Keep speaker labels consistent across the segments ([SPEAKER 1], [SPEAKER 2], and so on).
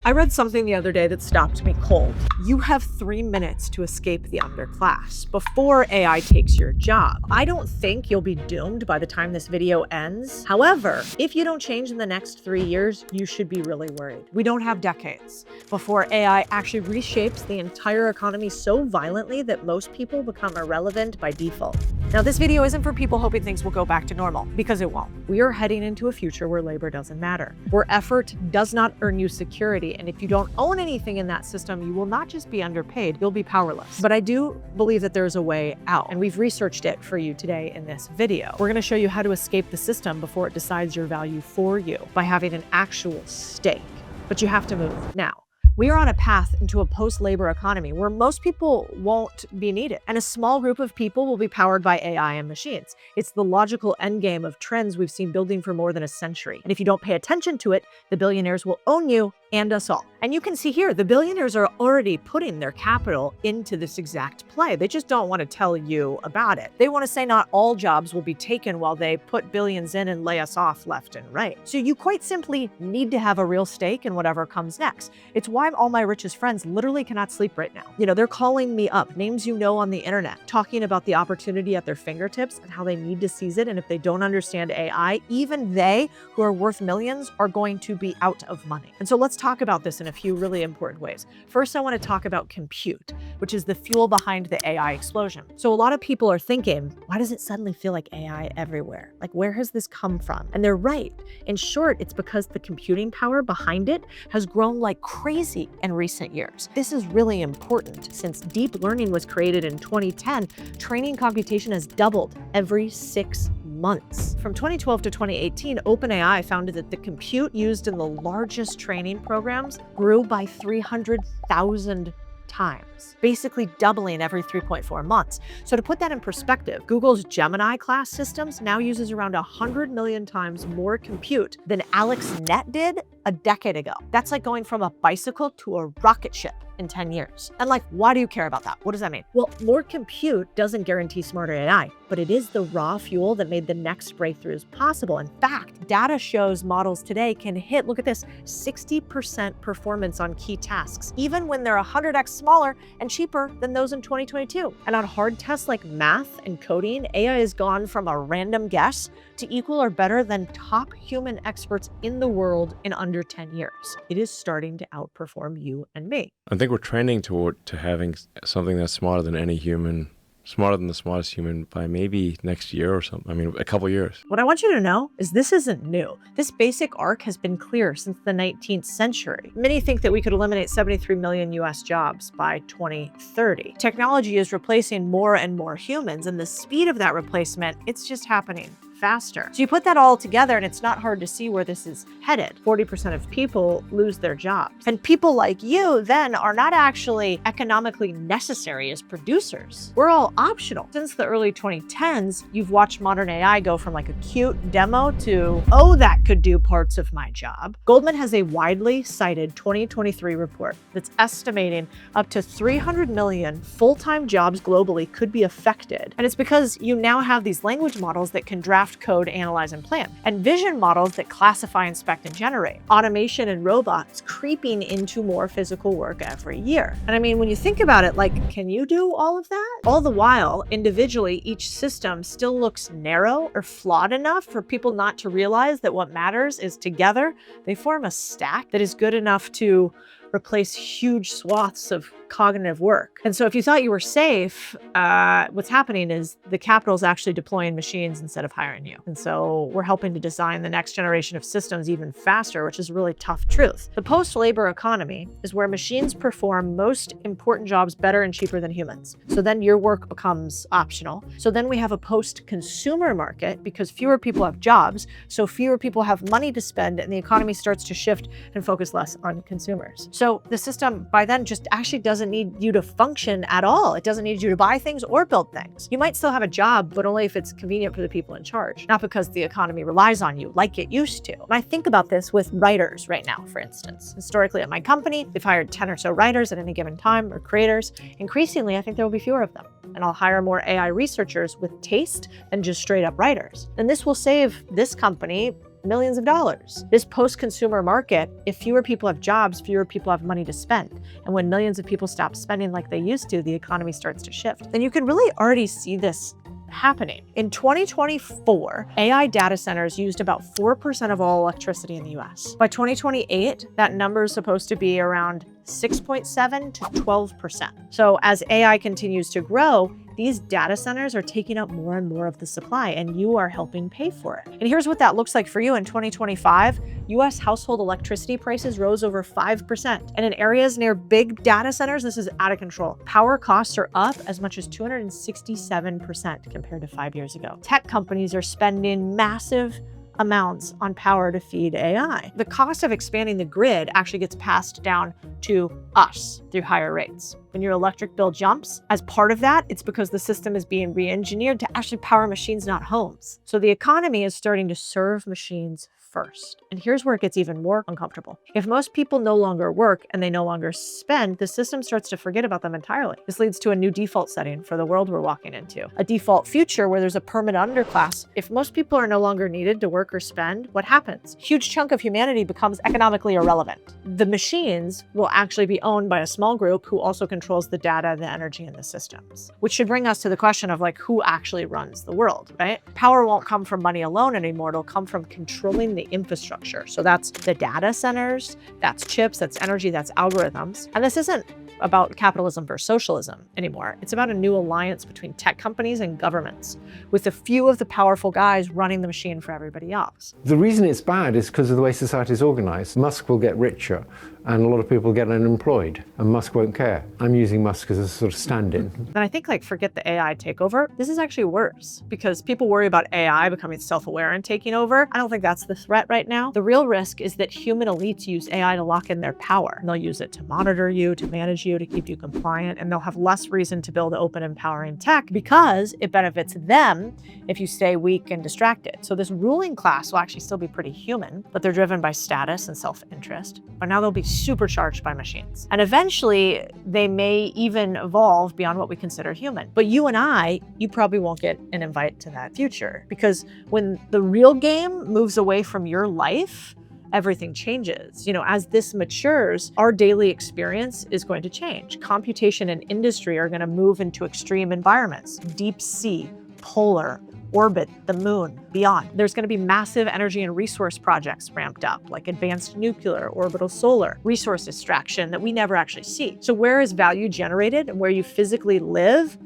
[SPEAKER 1] I read something the other day that stopped me cold. You have 3 minutes to escape the underclass before AI takes your job. I don't think you'll be doomed by the time this video ends. However, if you don't change in the next 3 years, you should be really worried. We don't have decades before AI actually reshapes the entire economy so violently that most people become irrelevant by default. Now, this video isn't for people hoping things will go back to normal, because it won't. We are heading into a future where labor doesn't matter, where effort does not earn you security. And if you don't own anything in that system, you will not just be underpaid, you'll be powerless. But I do believe that there's a way out, and we've researched it for you today in this video. We're gonna show you how to escape the system before it decides your value for you by having an actual stake. But you have to move now. We are on a path into a post-labor economy where most people won't be needed, and a small group of people will be powered by AI and machines. It's the logical endgame of trends we've seen building for more than a century. And if you don't pay attention to it, the billionaires will own you and us all. And you can see here, the billionaires are already putting their capital into this exact play. They just don't want to tell you about it. They want to say not all jobs will be taken while they put billions in and lay us off left and right. So you quite simply need to have a real stake in whatever comes next. It's why all my richest friends literally cannot sleep right now. You know, they're calling me up, names you know on the internet, talking about the opportunity at their fingertips and how they need to seize it. And if they don't understand AI, even they, who are worth millions, are going to be out of money. And so let's talk about this in a few really important ways. First, I want to talk about compute, which is the fuel behind the AI explosion. So a lot of people are thinking, why does it suddenly feel like AI everywhere? Like, where has this come from? And they're right. In short, it's because the computing power behind it has grown like crazy in recent years. This is really important. Since deep learning was created in 2010, training computation has doubled every 6 months. From 2012 to 2018, OpenAI found that the compute used in the largest training programs grew by 300,000 times, basically doubling every 3.4 months. So to put that in perspective, Google's Gemini class systems now uses around 100 million times more compute than AlexNet did a decade ago. That's like going from a bicycle to a rocket ship in 10 years. And like, why do you care about that? What does that mean? Well, more compute doesn't guarantee smarter AI, but it is the raw fuel that made the next breakthroughs possible. In fact, data shows models today can hit, look at this, 60% performance on key tasks, even when they're 100x smaller and cheaper than those in 2022. And on hard tests like math and coding, AI has gone from a random guess to equal or better than top human experts in the world in under 10 years. It is starting to outperform you and me.
[SPEAKER 2] I think we're trending to having something that's smarter than any human, smarter than the smartest human by maybe next year or something. I mean, a couple years.
[SPEAKER 1] What I want you to know is this isn't new. This basic arc has been clear since the 19th century. Many think that we could eliminate 73 million US jobs by 2030. Technology is replacing more and more humans, and the speed of that replacement, it's just happening faster. So you put that all together and it's not hard to see where this is headed. 40% of people lose their jobs. And people like you then are not actually economically necessary as producers. We're all optional. Since the early 2010s, you've watched modern AI go from like a cute demo to, oh, that could do parts of my job. Goldman has a widely cited 2023 report that's estimating up to 300 million full-time jobs globally could be affected. And it's because you now have these language models that can draft code, analyze, and plan, and vision models that classify, inspect, and generate. Automation and robots creeping into more physical work every year. And I mean, when you think about it, like, can you do all of that? All the while, individually, each system still looks narrow or flawed enough for people not to realize that what matters is together, they form a stack that is good enough to replace huge swaths of cognitive work. And so if you thought you were safe, what's happening is the capital is actually deploying machines instead of hiring you. And so we're helping to design the next generation of systems even faster, which is a really tough truth. The post-labor economy is where machines perform most important jobs better and cheaper than humans. So then your work becomes optional. So then we have a post-consumer market because fewer people have jobs, so fewer people have money to spend, and the economy starts to shift and focus less on consumers. So the system by then just actually doesn't need you to function at all. It doesn't need you to buy things or build things. You might still have a job, but only if it's convenient for the people in charge, not because the economy relies on you like it used to. And I think about this with writers right now, for instance. Historically at my company, we've hired 10 or so writers at any given time, or creators. Increasingly, I think there will be fewer of them. And I'll hire more AI researchers with taste than just straight up writers. And this will save this company millions of dollars. This post-consumer market, if fewer people have jobs, fewer people have money to spend. And when millions of people stop spending like they used to, the economy starts to shift. Then you can really already see this happening. In 2024, AI data centers used about 4% of all electricity in the US. By 2028, that number is supposed to be around 6.7 to 12%. So as AI continues to grow, these data centers are taking up more and more of the supply, and you are helping pay for it. And here's what that looks like for you in 2025. US household electricity prices rose over 5%. And in areas near big data centers, this is out of control. Power costs are up as much as 267% compared to 5 years ago. Tech companies are spending massive amounts on power to feed AI. The cost of expanding the grid actually gets passed down to us through higher rates. When your electric bill jumps, as part of that, it's because the system is being re-engineered to actually power machines, not homes. So the economy is starting to serve machines first. And here's where it gets even more uncomfortable. If most people no longer work and they no longer spend, the system starts to forget about them entirely. This leads to a new default setting for the world we're walking into. A default future where there's a permanent underclass. If most people are no longer needed to work or spend, what happens? A huge chunk of humanity becomes economically irrelevant. The machines will actually be owned by a small group who also controls the data, the energy, and the systems. Which should bring us to the question of who actually runs the world, right? Power won't come from money alone anymore. It'll come from controlling the infrastructure. So that's the data centers, that's chips, that's energy, that's algorithms. And this isn't about capitalism versus socialism anymore. It's about a new alliance between tech companies and governments, with a few of the powerful guys running the machine for everybody else.
[SPEAKER 3] The reason it's bad is because of the way society is organized. Musk will get richer and a lot of people get unemployed, and Musk won't care. I'm using Musk as a sort of stand-in.
[SPEAKER 1] And I think forget the AI takeover. This is actually worse because people worry about AI becoming self-aware and taking over. I don't think that's the threat right now. The real risk is that human elites use AI to lock in their power. And they'll use it to monitor you, to manage you, to keep you compliant, and they'll have less reason to build open, empowering tech because it benefits them if you stay weak and distracted. So this ruling class will actually still be pretty human, but they're driven by status and self-interest. But now they'll be supercharged by machines. And eventually, they may even evolve beyond what we consider human. But you and I, you probably won't get an invite to that future because when the real game moves away from your life, everything changes. As this matures, our daily experience is going to change. Computation and industry are going to move into extreme environments, deep sea, polar, orbit, the moon, beyond. There's going to be massive energy and resource projects ramped up, like advanced nuclear, orbital solar, resource extraction that we never actually see. So where is value generated and where you physically live,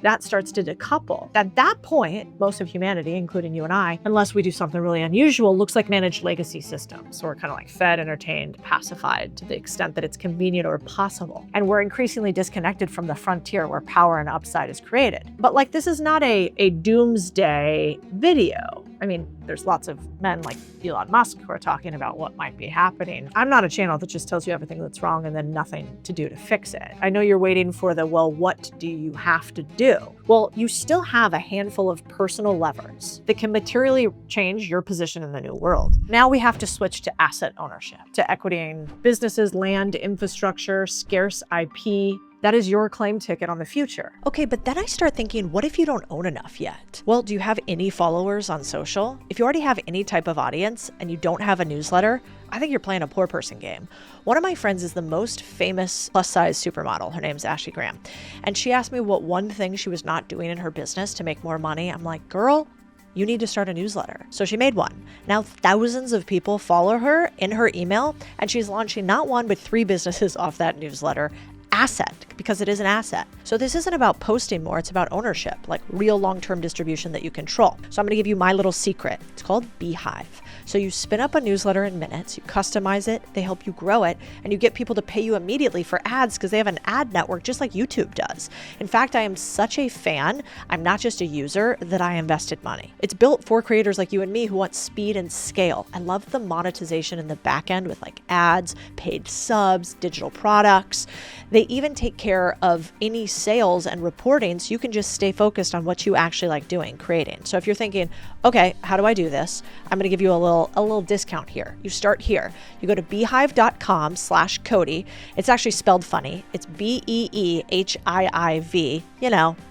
[SPEAKER 1] that starts to decouple. At that point, most of humanity, including you and I, unless we do something really unusual, looks like managed legacy systems. So we're kind of fed, entertained, pacified to the extent that it's convenient or possible. And we're increasingly disconnected from the frontier where power and upside is created. But this is not a doomsday video. I mean, there's lots of men like Elon Musk who are talking about what might be happening. I'm not a channel that just tells you everything that's wrong and then nothing to do to fix it. I know you're waiting for what do you have to do? Well, you still have a handful of personal levers that can materially change your position in the new world. Now we have to switch to asset ownership, to equity in businesses, land, infrastructure, scarce IP. That is your claim ticket on the future.
[SPEAKER 4] Okay, but then I start thinking, what if you don't own enough yet? Well, do you have any followers on social? If you already have any type of audience and you don't have a newsletter, I think you're playing a poor person game. One of my friends is the most famous plus-size supermodel. Her name's Ashley Graham. And she asked me what one thing she was not doing in her business to make more money. I'm like, girl, you need to start a newsletter. So she made one. Now thousands of people follow her in her email, and she's launching not one, but 3 businesses off that newsletter. Asset, because it is an asset. So this isn't about posting more, it's about ownership, real long-term distribution that you control. So I'm gonna give you my little secret. It's called Beehive. So you spin up a newsletter in minutes, you customize it, they help you grow it, and you get people to pay you immediately for ads because they have an ad network just like YouTube does. In fact, I am such a fan, I'm not just a user, that I invested money. It's built for creators like you and me who want speed and scale. I love the monetization in the back end with ads, paid subs, digital products. They even take care of any sales and reporting so you can just stay focused on what you actually like doing, creating. So if you're thinking, okay, how do I do this? I'm gonna give you a little discount here. You start here. You go to beehive.com/Codie. It's actually spelled funny. It's BEEHIIV,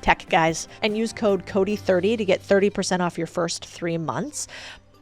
[SPEAKER 4] tech guys, and use code Codie30 to get 30% off your first 3 months.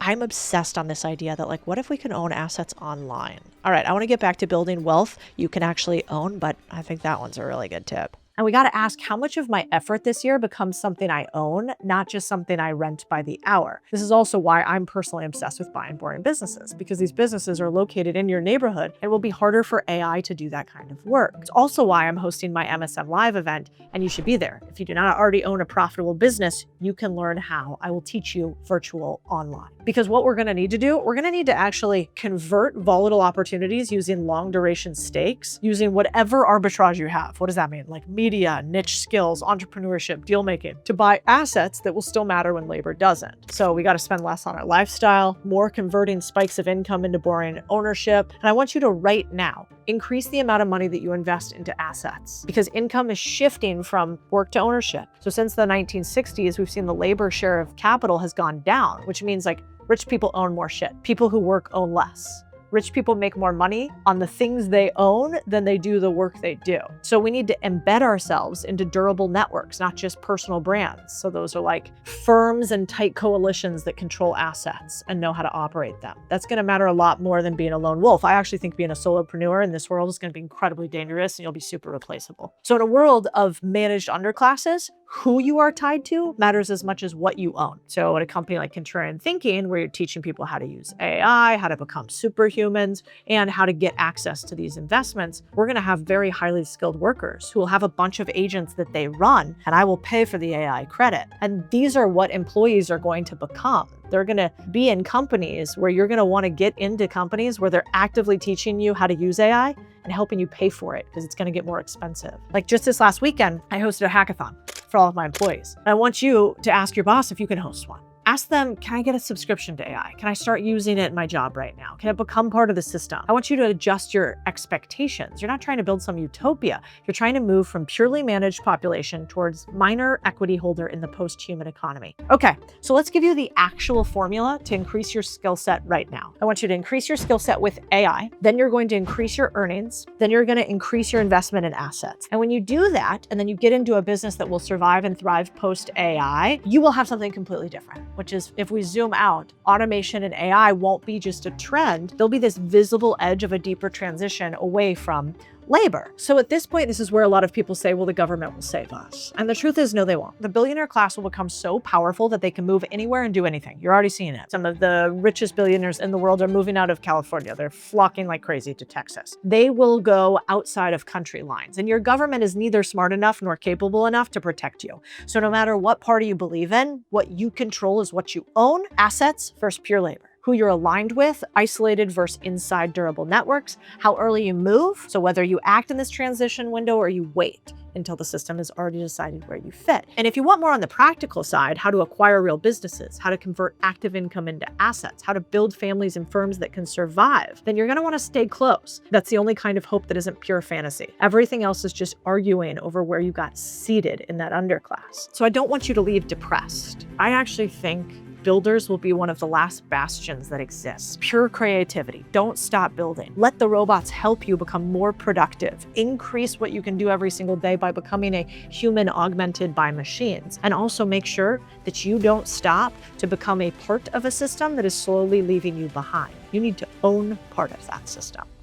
[SPEAKER 4] I'm obsessed on this idea that like, what if we can own assets online? All right, I want to get back to building wealth you can actually own, but I think that one's a really good tip.
[SPEAKER 1] And we got to ask how much of my effort this year becomes something I own, not just something I rent by the hour. This is also why I'm personally obsessed with buying boring businesses, because these businesses are located in your neighborhood and it will be harder for AI to do that kind of work. It's also why I'm hosting my MSM Live event, and you should be there. If you do not already own a profitable business, you can learn how. I will teach you virtual online. Because what we're going to need to do, we're going to need to actually convert volatile opportunities using long duration stakes, using whatever arbitrage you have. What does that mean? Like media, niche skills, entrepreneurship, deal making, to buy assets that will still matter when labor doesn't. So we got to spend less on our lifestyle, more converting spikes of income into boring ownership. And I want you to right now increase the amount of money that you invest into assets, because income is shifting from work to ownership. So since the 1960s, we've seen the labor share of capital has gone down, which means like rich people own more shit. People who work own less. Rich people make more money on the things they own than they do the work they do. So we need to embed ourselves into durable networks, not just personal brands. So those are like firms and tight coalitions that control assets and know how to operate them. That's going to matter a lot more than being a lone wolf. I actually think being a solopreneur in this world is going to be incredibly dangerous, and you'll be super replaceable. So in a world of managed underclasses, who you are tied to matters as much as what you own. So at a company like Contrarian Thinking, where you're teaching people how to use AI, how to become superhumans, and how to get access to these investments, we're going to have very highly skilled workers who will have a bunch of agents that they run, and I will pay for the AI credit. And these are what employees are going to become. They're going to be in companies where you're going to want to get into companies where they're actively teaching you how to use AI and helping you pay for it, because it's going to get more expensive. Like just this last weekend, I hosted a hackathon for all of my employees. And I want you to ask your boss if you can host one. Ask them, can I get a subscription to AI? Can I start using it in my job right now? Can it become part of the system? I want you to adjust your expectations. You're not trying to build some utopia. You're trying to move from purely managed population towards minor equity holder in the post-human economy. Okay, so let's give you the actual formula to increase your skill set right now. I want you to increase your skill set with AI. Then you're going to increase your earnings. Then you're going to increase your investment in assets. And when you do that, and then you get into a business that will survive and thrive post-AI, you will have something completely different. Which is, if we zoom out, automation and AI won't be just a trend. There'll be this visible edge of a deeper transition away from labor. So at this point, this is where a lot of people say, well, the government will save us. And the truth is, no, they won't. The billionaire class will become so powerful that they can move anywhere and do anything. You're already seeing it. Some of the richest billionaires in the world are moving out of California. They're flocking like crazy to Texas. They will go outside of country lines, and your government is neither smart enough nor capable enough to protect you. So no matter what party you believe in, what you control is what you own: assets versus pure labor. Who you're aligned with, isolated versus inside durable networks, how early you move, so whether you act in this transition window or you wait until the system has already decided where you fit. And if you want more on the practical side, how to acquire real businesses, how to convert active income into assets, how to build families and firms that can survive, then you're gonna wanna stay close. That's the only kind of hope that isn't pure fantasy. Everything else is just arguing over where you got seated in that underclass. So I don't want you to leave depressed. I actually think builders will be one of the last bastions that exists. Pure creativity. Don't stop building. Let the robots help you become more productive. Increase what you can do every single day by becoming a human augmented by machines. And also make sure that you don't stop to become a part of a system that is slowly leaving you behind. You need to own part of that system.